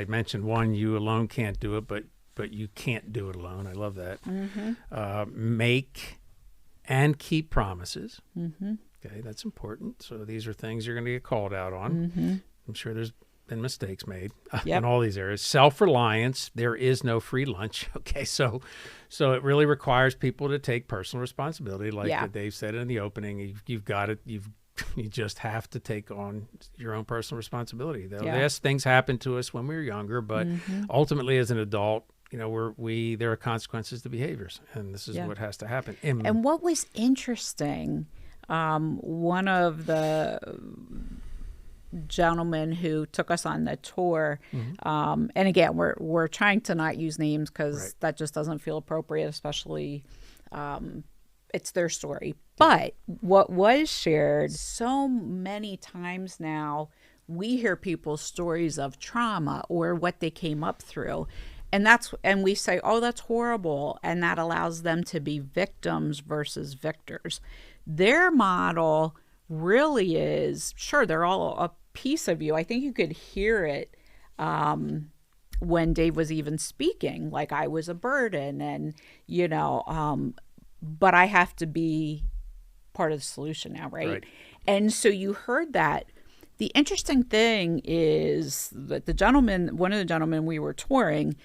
I mentioned one, you alone can't do it, but you can't do it alone. I love that. Make and keep promises. Okay, that's important. So these are things you're going to get called out on. I'm sure there's been mistakes made in all these areas. Self-reliance, there is no free lunch. Okay, so it really requires people to take personal responsibility, like Dave said in the opening. You've got it. You just have to take on your own personal responsibility. Yes, things happen to us when we were younger, but ultimately, as an adult, there are consequences to behaviors, and this is what has to happen. And what was interesting, one of the gentlemen who took us on the tour, and again, we're trying to not use names because that just doesn't feel appropriate, especially it's their story. But what was shared so many times now, we hear people's stories of trauma or what they came up through. And we say, oh, that's horrible. And that allows them to be victims versus victors. Their model really is, sure, they're all a piece of you. I think you could hear it when Dave was even speaking, like I was a burden and, but I have to be part of the solution now, right? And so you heard that. The interesting thing is that one of the gentlemen we were touring,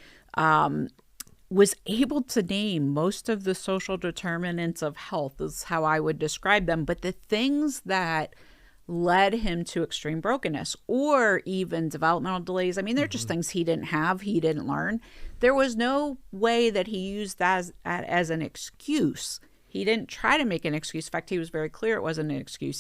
was able to name most of the social determinants of health, is how I would describe them. But the things that led him to extreme brokenness or even developmental delays, I mean, they're just things he didn't have, he didn't learn. There was no way that he used that as an excuse. He didn't try to make an excuse. In fact, he was very clear it wasn't an excuse.